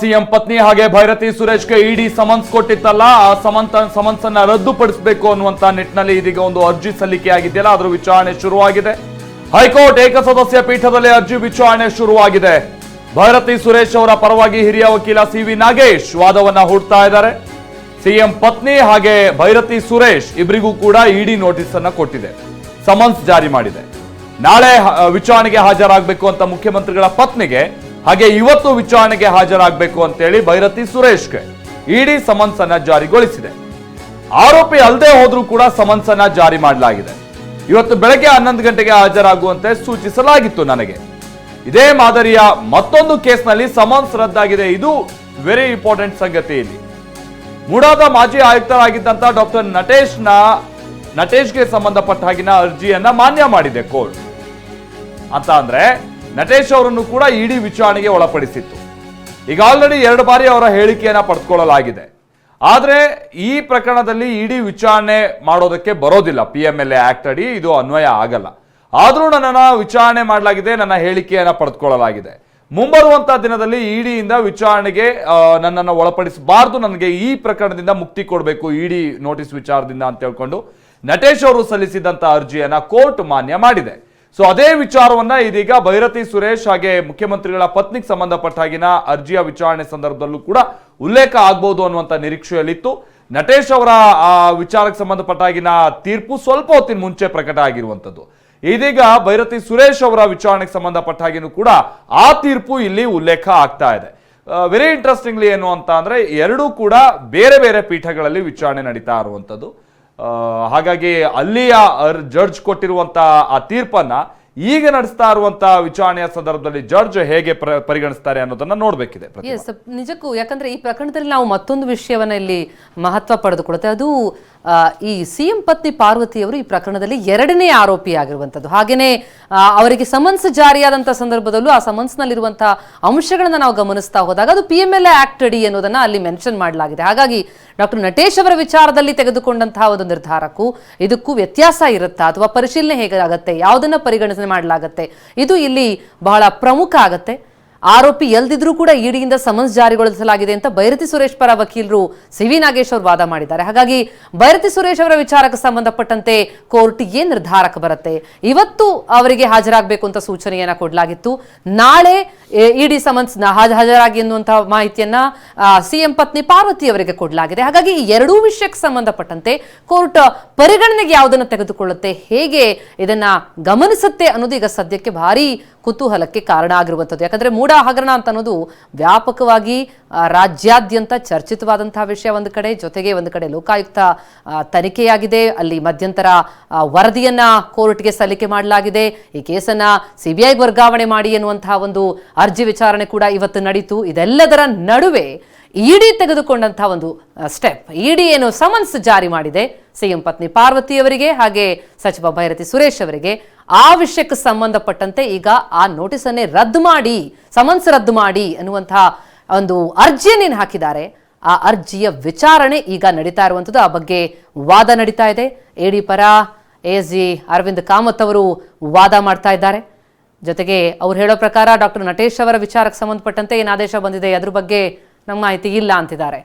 CM ಪತ್ನಿ ಹಾಗೆ ಭೈರತಿ ಸುರೇಶ್ಗೆ ಇಡಿ summons ಕೊಟ್ಟಿತ್ತಲ್ಲ, ಆ ಸಮನ್ಸ್ ಅನ್ನ ರದ್ದುಪಡಿಸಬೇಕು ಅನ್ನುವಂತ ನಿಟ್ಟಿನಲ್ಲಿ ಇದೀಗ ಒಂದು ಅರ್ಜಿ ಸಲ್ಲಿಕೆಯಾಗಿದೆಯಲ್ಲ, ಅದರ ವಿಚಾರಣೆ ಶುರುವಾಗಿದೆ. ಹೈಕೋರ್ಟ್ ಏಕಸದಸ್ಯ ಪೀಠದಲ್ಲಿ ಅರ್ಜಿ ವಿಚಾರಣೆ ಶುರುವಾಗಿದೆ. ಭೈರತಿ ಸುರೇಶ್ ಅವರ ಪರವಾಗಿ ಹಿರಿಯ ವಕೀಲ ಸಿ.ವಿ. ನಾಗೇಶ್ ವಾದವನ್ನ ಹೂಡ್ತಾ ಇದ್ದಾರೆ. ಸಿಎಂ ಪತ್ನಿ ಹಾಗೆ ಭೈರತಿ ಸುರೇಶ್ ಇಬ್ಬರಿಗೂ ಕೂಡ ಇಡಿ ನೋಟಿಸ್ ಅನ್ನ ಕೊಟ್ಟಿದೆ, ಸಮನ್ಸ್ ಜಾರಿ ಮಾಡಿದೆ. ನಾಳೆ ವಿಚಾರಣೆಗೆ ಹಾಜರಾಗಬೇಕು ಅಂತ ಮುಖ್ಯಮಂತ್ರಿಗಳ ಪತ್ನಿಗೆ, ಹಾಗೆ ಇವತ್ತು ವಿಚಾರಣೆಗೆ ಹಾಜರಾಗಬೇಕು ಅಂತೇಳಿ ಭೈರತಿ ಸುರೇಶ್ಗೆ ಇಡಿ ಸಮನ್ಸ್ ಅನ್ನ ಜಾರಿಗೊಳಿಸಿದೆ. ಆರೋಪಿ ಅಲ್ಲದೆ ಹೋದ್ರೂ ಕೂಡ ಸಮನ್ಸ್ ಅನ್ನ ಜಾರಿ ಮಾಡಲಾಗಿದೆ. ಇವತ್ತು ಬೆಳಗ್ಗೆ 11 ಗಂಟೆಗೆ ಹಾಜರಾಗುವಂತೆ ಸೂಚಿಸಲಾಗಿತ್ತು ನನಗೆ. ಇದೇ ಮಾದರಿಯ ಮತ್ತೊಂದು ಕೇಸ್ನಲ್ಲಿ ಸಮನ್ಸ್ ರದ್ದಾಗಿದೆ. ಇದು ವೆರಿ ಇಂಪಾರ್ಟೆಂಟ್ ಸಂಗತಿ. ಇಲ್ಲಿ ಮೂಡಾದ ಮಾಜಿ ಆಯುಕ್ತರಾಗಿದ್ದಂತ ಡಾಕ್ಟರ್ ನಟೇಶ್ಗೆ ಸಂಬಂಧಪಟ್ಟ ಹಾಗಿನ ಅರ್ಜಿಯನ್ನ ಮಾನ್ಯ ಮಾಡಿದೆ ಕೋರ್ಟ್. ಅಂತ ಅಂದ್ರೆ ನಟೇಶ್ ಅವರನ್ನು ಕೂಡ ಇಡಿ ವಿಚಾರಣೆಗೆ ಒಳಪಡಿಸಿತ್ತು. ಈಗ ಆಲ್ರೆಡಿ 2 ಬಾರಿ ಅವರ ಹೇಳಿಕೆಯನ್ನ ಪಡೆದುಕೊಳ್ಳಲಾಗಿದೆ. ಆದ್ರೆ ಈ ಪ್ರಕರಣದಲ್ಲಿ ಇಡಿ ವಿಚಾರಣೆ ಮಾಡೋದಕ್ಕೆ ಬರೋದಿಲ್ಲ. PMLA ಆಕ್ಟ್ ಅಡಿ ಇದು ಅನ್ವಯ ಆಗಲ್ಲ. ಆದ್ರೂ ನನ್ನನ್ನ ವಿಚಾರಣೆ ಮಾಡಲಾಗಿದೆ, ನನ್ನ ಹೇಳಿಕೆಯನ್ನ ಪಡೆದುಕೊಳ್ಳಲಾಗಿದೆ. ಮುಂಬರುವಂತಹ ದಿನದಲ್ಲಿ ಇಡಿಯಿಂದ ವಿಚಾರಣೆಗೆ ನನ್ನನ್ನು ಒಳಪಡಿಸಬಾರದು, ನನಗೆ ಈ ಪ್ರಕರಣದಿಂದ ಮುಕ್ತಿ ಕೊಡಬೇಕು ಇಡಿ ನೋಟಿಸ್ ವಿಚಾರದಿಂದ ಅಂತ ಹೇಳ್ಕೊಂಡು ನಟೇಶ್ ಅವರು ಸಲ್ಲಿಸಿದಂತ ಅರ್ಜಿಯನ್ನ ಕೋರ್ಟ್ ಮಾನ್ಯ ಮಾಡಿದೆ. ಸೊ ಅದೇ ವಿಚಾರವನ್ನ ಇದೀಗ ಭೈರತಿ ಸುರೇಶ್ ಹಾಗೆ ಮುಖ್ಯಮಂತ್ರಿಗಳ ಪತ್ನಿಗೆ ಸಂಬಂಧಪಟ್ಟ ಹಾಗಿನ ಅರ್ಜಿಯ ವಿಚಾರಣೆ ಸಂದರ್ಭದಲ್ಲೂ ಕೂಡ ಉಲ್ಲೇಖ ಆಗ್ಬಹುದು ಅನ್ನುವಂತ ನಿರೀಕ್ಷೆಯಲ್ಲಿತ್ತು. ನಟೇಶ್ ಅವರ ವಿಚಾರಕ್ಕೆ ಸಂಬಂಧಪಟ್ಟ ಹಾಗಿನ ತೀರ್ಪು ಸ್ವಲ್ಪ ಹೊತ್ತಿನ ಮುಂಚೆ ಪ್ರಕಟ ಆಗಿರುವಂತದ್ದು. ಇದೀಗ ಭೈರತಿ ಸುರೇಶ್ ಅವರ ವಿಚಾರಣೆಗೆ ಸಂಬಂಧಪಟ್ಟ ಹಾಗೆನೂ ಕೂಡ ಆ ತೀರ್ಪು ಇಲ್ಲಿ ಉಲ್ಲೇಖ ಆಗ್ತಾ ಇದೆ. ವೆರಿ ಇಂಟ್ರೆಸ್ಟಿಂಗ್ಲಿ ಏನು ಅಂತ ಅಂದ್ರೆ, ಎರಡೂ ಕೂಡ ಬೇರೆ ಬೇರೆ ಪೀಠಗಳಲ್ಲಿ ವಿಚಾರಣೆ ನಡೀತಾ ಇರುವಂತದ್ದು. ಹಾಗಾಗಿ ಅಲ್ಲಿಯ ಜಡ್ಜ್ ಕೊಟ್ಟಿರುವಂತ ಆ ತೀರ್ಪನ್ನ ಈಗ ನಡೆಸ್ತಾ ಇರುವಂತ ವಿಚಾರಣೆಯ ಸಂದರ್ಭದಲ್ಲಿ ಜಡ್ಜ್ ಹೇಗೆ ಪರಿಗಣಿಸ್ತಾರೆ ಅನ್ನೋದನ್ನ ನೋಡ್ಬೇಕಿದೆ. ನಿಜಕ್ಕೂ, ಯಾಕಂದ್ರೆ ಈ ಪ್ರಕರಣದಲ್ಲಿ ನಾವು ಮತ್ತೊಂದು ವಿಷಯವನ್ನ ಇಲ್ಲಿ ಮಹತ್ವ ಪಡೆದುಕೊಳ್ಳುತ್ತೆ. ಅದು ಈ ಸಿಎಂ ಪತ್ನಿ ಪಾರ್ವತಿಯವರು ಈ ಪ್ರಕರಣದಲ್ಲಿ 2ನೇ ಆರೋಪಿ ಆಗಿರುವಂತದ್ದು. ಹಾಗೇನೆ ಅವರಿಗೆ ಸಮನ್ಸ್ ಜಾರಿಯಾದಂತಹ ಸಂದರ್ಭದಲ್ಲೂ ಆ ಸಮನ್ಸ್ನಲ್ಲಿರುವಂತಹ ಅಂಶಗಳನ್ನ ನಾವು ಗಮನಿಸ್ತಾ ಹೋದಾಗ ಅದು PMLA ಆಕ್ಟ್ ಅಡಿ ಅನ್ನೋದನ್ನ ಅಲ್ಲಿ ಮೆನ್ಷನ್ ಮಾಡಲಾಗಿದೆ. ಹಾಗಾಗಿ ಡಾಕ್ಟರ್ ನಟೇಶ್ ಅವರ ವಿಚಾರದಲ್ಲಿ ತೆಗೆದುಕೊಂಡಂತಹ ಒಂದು ನಿರ್ಧಾರಕ್ಕೂ ಇದಕ್ಕೂ ವ್ಯತ್ಯಾಸ ಇರುತ್ತಾ, ಅಥವಾ ಪರಿಶೀಲನೆ ಹೇಗಾಗತ್ತೆ, ಯಾವುದನ್ನ ಪರಿಗಣನೆ ಮಾಡಲಾಗತ್ತೆ, ಇದು ಇಲ್ಲಿ ಬಹಳ ಪ್ರಮುಖ ಆಗತ್ತೆ. ಆರೋಪಿ ಎಲ್ದಿದ್ರೂ ಕೂಡ ಇಡಿಯಿಂದ ಸಮನ್ಸ್ ಜಾರಿಗೊಳಿಸಲಾಗಿದೆ ಅಂತ ಭೈರತಿ ಸುರೇಶ್ ಪರ ವಕೀಲರು ಸಿ.ವಿ. ನಾಗೇಶ್ ಅವರು ವಾದ ಮಾಡಿದ್ದಾರೆ. ಹಾಗಾಗಿ ಭೈರತಿ ಸುರೇಶ್ ಅವರ ವಿಚಾರಕ್ಕೆ ಸಂಬಂಧಪಟ್ಟಂತೆ ಕೋರ್ಟ್ ಏನ್ ನಿರ್ಧಾರಕ್ಕೆ ಬರುತ್ತೆ, ಇವತ್ತು ಅವರಿಗೆ ಹಾಜರಾಗಬೇಕು ಅಂತ ಸೂಚನೆಯನ್ನ ಕೊಡಲಾಗಿತ್ತು. ನಾಳೆ ಇಡಿ ಸಮನ್ಸ್ ಹಾಜರಾಗಿ ಎನ್ನುವಂತಹ ಮಾಹಿತಿಯನ್ನ ಸಿಎಂ ಪತ್ನಿ ಪಾರ್ವತಿ ಅವರಿಗೆ ಕೊಡಲಾಗಿದೆ. ಹಾಗಾಗಿ ಈ ಎರಡೂ ವಿಷಯಕ್ಕೆ ಸಂಬಂಧಪಟ್ಟಂತೆ ಕೋರ್ಟ್ ಪರಿಗಣನೆಗೆ ಯಾವುದನ್ನು ತೆಗೆದುಕೊಳ್ಳುತ್ತೆ, ಹೇಗೆ ಇದನ್ನ ಗಮನಿಸುತ್ತೆ ಅನ್ನೋದು ಈಗ ಸದ್ಯಕ್ಕೆ ಭಾರಿ ಕುತೂಹಲಕ್ಕೆ ಕಾರಣ ಆಗಿರುವಂಥದ್ದು. ಯಾಕಂದ್ರೆ ಮೂಡ ಹಗರಣ ಅಂತ ಅನ್ನೋದು ವ್ಯಾಪಕವಾಗಿ ರಾಜ್ಯಾದ್ಯಂತ ಚರ್ಚಿತವಾದಂತಹ ವಿಷಯ ಒಂದು ಕಡೆ, ಜೊತೆಗೆ ಒಂದು ಕಡೆ ಲೋಕಾಯುಕ್ತ ತನಿಖೆಯಾಗಿದೆ, ಅಲ್ಲಿ ಮಧ್ಯಂತರ ವರದಿಯನ್ನ ಕೋರ್ಟ್ಗೆ ಸಲ್ಲಿಕೆ ಮಾಡಲಾಗಿದೆ. ಈ ಕೇಸನ್ನ CBI ವರ್ಗಾವಣೆ ಮಾಡಿ ಎನ್ನುವಂತಹ ಒಂದು ಅರ್ಜಿ ವಿಚಾರಣೆ ಕೂಡ ಇವತ್ತು ನಡೀತು. ಇದೆಲ್ಲದರ ನಡುವೆ ಇಡಿ ತೆಗೆದುಕೊಂಡಂತಹ ಒಂದು ಸ್ಟೆಪ್, ಇಡಿ ಏನು ಸಮನ್ಸ್ ಜಾರಿ ಮಾಡಿದೆ ಸಿಎಂ ಪತ್ನಿ ಪಾರ್ವತಿಯವರಿಗೆ ಹಾಗೆ ಸಚಿವ ಭೈರತಿ ಸುರೇಶ್ ಅವರಿಗೆ, ಆ ವಿಷಯಕ್ಕೆ ಸಂಬಂಧಪಟ್ಟಂತೆ ಈಗ ಆ ನೋಟಿಸನ್ನೇ ರದ್ದು ಮಾಡಿ, ಸಮನ್ಸ್ ರದ್ದು ಮಾಡಿ ಅನ್ನುವಂತಹ ಒಂದು ಅರ್ಜಿಯನ್ನೇನು ಹಾಕಿದ್ದಾರೆ, ಆ ಅರ್ಜಿಯ ವಿಚಾರಣೆ ಈಗ ನಡೀತಾ ಇರುವಂಥದ್ದು. ಆ ಬಗ್ಗೆ ವಾದ ನಡೀತಾ ಇದೆ. ಎಡಿ ಪರ ASG ಅರವಿಂದ್ ಕಾಮತ್ ಅವರು ವಾದ ಮಾಡ್ತಾ ಇದ್ದಾರೆ. ಜೊತೆಗೆ ಅವ್ರು ಹೇಳೋ ಪ್ರಕಾರ ಡಾಕ್ಟರ್ ನಟೇಶ್ ಅವರ ವಿಚಾರಕ್ಕೆ ಸಂಬಂಧಪಟ್ಟಂತೆ ಏನು ಆದೇಶ ಬಂದಿದೆ ಅದ್ರ ಬಗ್ಗೆ ನಮ್ಮ ಮಾಹಿತಿ ಇಲ್ಲ ಅಂತಿದ್ದಾರೆ.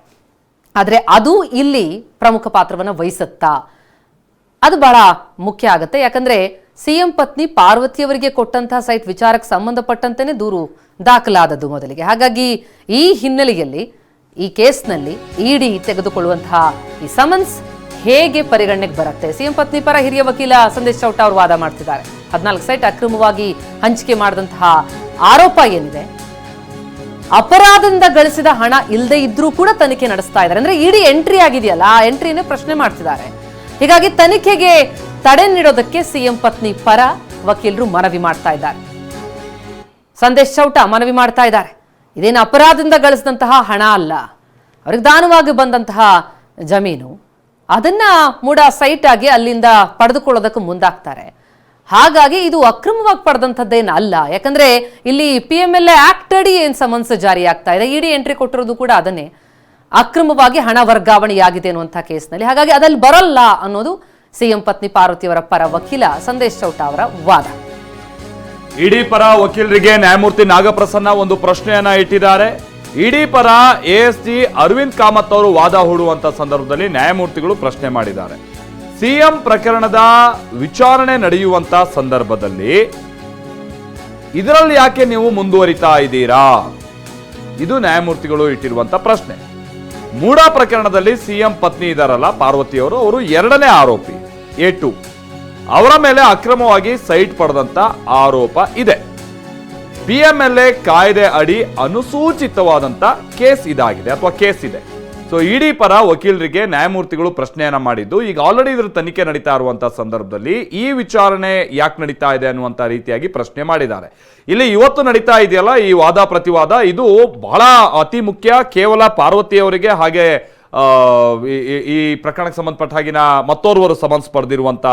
ಆದರೆ ಅದು ಇಲ್ಲಿ ಪ್ರಮುಖ ಪಾತ್ರವನ್ನು ವಹಿಸುತ್ತಾ, ಅದು ಬಹಳ ಮುಖ್ಯ ಆಗುತ್ತೆ. ಯಾಕಂದ್ರೆ ಸಿಎಂ ಪತ್ನಿ ಪಾರ್ವತಿಯವರಿಗೆ ಕೊಟ್ಟಂತಹ ಸೈಟ್ ವಿಚಾರಕ್ಕೆ ಸಂಬಂಧಪಟ್ಟಂತೆಯೇ ದೂರು ದಾಖಲಾದದ್ದು ಮೊದಲಿಗೆ. ಹಾಗಾಗಿ ಈ ಹಿನ್ನೆಲೆಯಲ್ಲಿ ಈ ಕೇಸ್ನಲ್ಲಿ ಇಡಿ ತೆಗೆದುಕೊಳ್ಳುವಂತಹ ಈ ಸಮನ್ಸ್ ಹೇಗೆ ಪರಿಗಣನೆಗೆ ಬರುತ್ತೆ, ಸಿಎಂ ಪತ್ನಿ ಪರ ಹಿರಿಯ ವಕೀಲ ಸಂದೇಶ್ ಚೌಟ ಅವರು ವಾದ ಮಾಡ್ತಿದ್ದಾರೆ. 14 ಸೈಟ್ ಅಕ್ರಮವಾಗಿ ಹಂಚಿಕೆ ಮಾಡಿದಂತಹ ಆರೋಪ ಏನಿದೆ, ಅಪರಾಧದಿಂದ ಗಳಿಸಿದ ಹಣ ಇಲ್ಲದೆ ಇದ್ರೂ ಕೂಡ ತನಿಖೆ ನಡೆಸ್ತಾ ಇದ್ದಾರೆ. ಅಂದ್ರೆ ಇಡಿ ಎಂಟ್ರಿ ಆಗಿದೆಯಲ್ಲ, ಆ ಎಂಟ್ರಿನೇ ಪ್ರಶ್ನೆ ಮಾಡ್ತಿದ್ದಾರೆ. ಹೀಗಾಗಿ ತನಿಖೆಗೆ ತಡೆ ನೀಡೋದಕ್ಕೆ ಸಿಎಂ ಪತ್ನಿ ಪರ ವಕೀಲರು ಮನವಿ ಮಾಡ್ತಾ ಇದ್ದಾರೆ. ಸಂದೇಶ್ ಚೌಟ ಮನವಿ ಮಾಡ್ತಾ ಇದ್ದಾರೆ. ಇದೇನು ಅಪರಾಧದಿಂದ ಗಳಿಸಿದಂತಹ ಹಣ ಅಲ್ಲ, ಅವ್ರಿಗೆ ದಾನವಾಗಿ ಬಂದಂತಹ ಜಮೀನು, ಅದನ್ನ ಮೂಡ ಸೈಟ್ ಆಗಿ ಅಲ್ಲಿಂದ ಪಡೆದುಕೊಳ್ಳೋದಕ್ಕೆ ಮುಂದಾಗ್ತಾರೆ. ಹಾಗಾಗಿ ಇದು ಅಕ್ರಮವಾಗಿ ಪಡೆದಂಥದ್ದೇನು ಅಲ್ಲ. ಯಾಕಂದ್ರೆ ಇಲ್ಲಿ PMLA ಆಕ್ಟ್ ಅಡಿ ಏನ್ ಸಮನ್ಸ್ ಜಾರಿ ಆಗ್ತಾ ಇದೆ, ಇಡಿ ಎಂಟ್ರಿ ಕೊಟ್ಟಿರೋದು ಕೂಡ ಅದನ್ನೇ, ಅಕ್ರಮವಾಗಿ ಹಣ ವರ್ಗಾವಣೆಯಾಗಿದೆ ಅನ್ನುವಂಥ ಕೇಸ್ನಲ್ಲಿ. ಹಾಗಾಗಿ ಅದಲ್ಲಿ ಬರಲ್ಲ ಅನ್ನೋದು ಸಿಎಂ ಪತ್ನಿ ಪಾರ್ವತಿಯವರ ಪರ ವಕೀಲ ಸಂದೇಶ್ ಚೌಟ ಅವರ ವಾದ. ಇಡಿ ಪರ ವಕೀಲರಿಗೆ ನ್ಯಾಯಮೂರ್ತಿ ನಾಗಪ್ರಸನ್ನ ಒಂದು ಪ್ರಶ್ನೆಯನ್ನ ಇಟ್ಟಿದ್ದಾರೆ. ಇಡಿ ಪರ ಎಎಸ್ಜಿ ಅರವಿಂದ್ ಕಾಮತ್ ಅವರು ವಾದ ಹೂಡುವಂತ ಸಂದರ್ಭದಲ್ಲಿ ನ್ಯಾಯಮೂರ್ತಿಗಳು ಪ್ರಶ್ನೆ ಮಾಡಿದ್ದಾರೆ. ಸಿಎಂ ಪ್ರಕರಣದ ವಿಚಾರಣೆ ನಡೆಯುವಂತ ಸಂದರ್ಭದಲ್ಲಿ ಇದರಲ್ಲಿ ಯಾಕೆ ನೀವು ಮುಂದುವರಿತಾ ಇದ್ದೀರಾ? ಇದು ನ್ಯಾಯಮೂರ್ತಿಗಳು ಇಟ್ಟಿರುವಂತ ಪ್ರಶ್ನೆ. ಮೂಡಾ ಪ್ರಕರಣದಲ್ಲಿ ಸಿಎಂ ಪತ್ನಿ ಇದಾರಲ್ಲ ಪಾರ್ವತಿಯವರು, ಅವರು ಎರಡನೇ ಆರೋಪಿ A2. ಅವರ ಮೇಲೆ ಅಕ್ರಮವಾಗಿ ಸೈಟ್ ಪಡೆದಂತ ಆರೋಪ ಇದೆ. PMLA ಕಾಯ್ದೆ ಅಡಿ ಅನುಸೂಚಿತವಾದಂತ ಕೇಸ್ ಇದಾಗಿದೆ ಅಥವಾ ಕೇಸ್ ಇದೆ. ಸೊ ಇಡಿ ಪರ ವಕೀಲರಿಗೆ ನ್ಯಾಯಮೂರ್ತಿಗಳು ಪ್ರಶ್ನೆಯನ್ನ ಮಾಡಿದ್ದು, ಈಗ ಆಲ್ರೆಡಿ ಇದ್ರ ತನಿಖೆ ನಡೀತಾ ಇರುವಂತಹ ಸಂದರ್ಭದಲ್ಲಿ ಈ ವಿಚಾರಣೆ ಯಾಕೆ ನಡೀತಾ ಇದೆ ಅನ್ನುವಂತ ರೀತಿಯಾಗಿ ಪ್ರಶ್ನೆ ಮಾಡಿದ್ದಾರೆ. ಇಲ್ಲಿ ಇವತ್ತು ನಡೀತಾ ಇದೆಯಲ್ಲ ಈ ವಾದ ಪ್ರತಿವಾದ, ಇದು ಬಹಳ ಅತಿ ಮುಖ್ಯ. ಕೇವಲ ಪಾರ್ವತಿಯವರಿಗೆ ಹಾಗೆ ಈ ಪ್ರಕರಣಕ್ಕೆ ಸಂಬಂಧಪಟ್ಟ ಹಾಗಿನ ಮತ್ತೋರ್ವರು ಸಮನ್ಸ್ ಪಡೆದಿರುವಂತ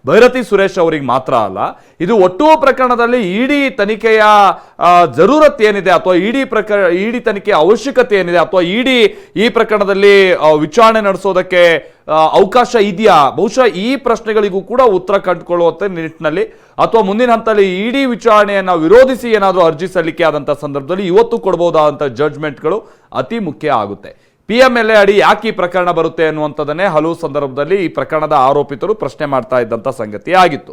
ಭೈರತಿ ಸುರೇಶ್ ಅವರಿಗೆ ಮಾತ್ರ ಅಲ್ಲ, ಇದು ಒಟ್ಟು ಪ್ರಕರಣದಲ್ಲಿ ಇಡಿ ತನಿಖೆಯ ಜರೂರತ್ ಏನಿದೆ ಅಥವಾ ಇಡಿ ತನಿಖೆಯ ಅವಶ್ಯಕತೆ ಏನಿದೆ ಅಥವಾ ಇಡಿ ಈ ಪ್ರಕರಣದಲ್ಲಿ ವಿಚಾರಣೆ ನಡೆಸೋದಕ್ಕೆ ಅವಕಾಶ ಇದೆಯಾ, ಬಹುಶಃ ಈ ಪ್ರಶ್ನೆಗಳಿಗೂ ಕೂಡ ಉತ್ತರ ಕಂಡುಕೊಳ್ಳುವಂತ ನಿಟ್ಟಿನಲ್ಲಿ ಅಥವಾ ಮುಂದಿನ ಹಂತದಲ್ಲಿ ಇಡಿ ವಿಚಾರಣೆಯನ್ನ ವಿರೋಧಿಸಿ ಏನಾದರೂ ಅರ್ಜಿ ಸಲ್ಲಿಕೆ ಆದಂತ ಸಂದರ್ಭದಲ್ಲಿ ಇವತ್ತು ಕೊಡಬಹುದಾದಂತ ಜಡ್ಜ್ಮೆಂಟ್ಗಳು ಅತಿ ಮುಖ್ಯ ಆಗುತ್ತೆ. PMLA ಅಡಿ ಯಾಕೆ ಈ ಪ್ರಕರಣ ಬರುತ್ತೆ ಅನ್ನುವಂಥದ್ದನ್ನೇ ಹಲವು ಸಂದರ್ಭದಲ್ಲಿ ಈ ಪ್ರಕರಣದ ಆರೋಪಿತರು ಪ್ರಶ್ನೆ ಮಾಡ್ತಾ ಇದ್ದಂತ ಸಂಗತಿ ಆಗಿತ್ತು.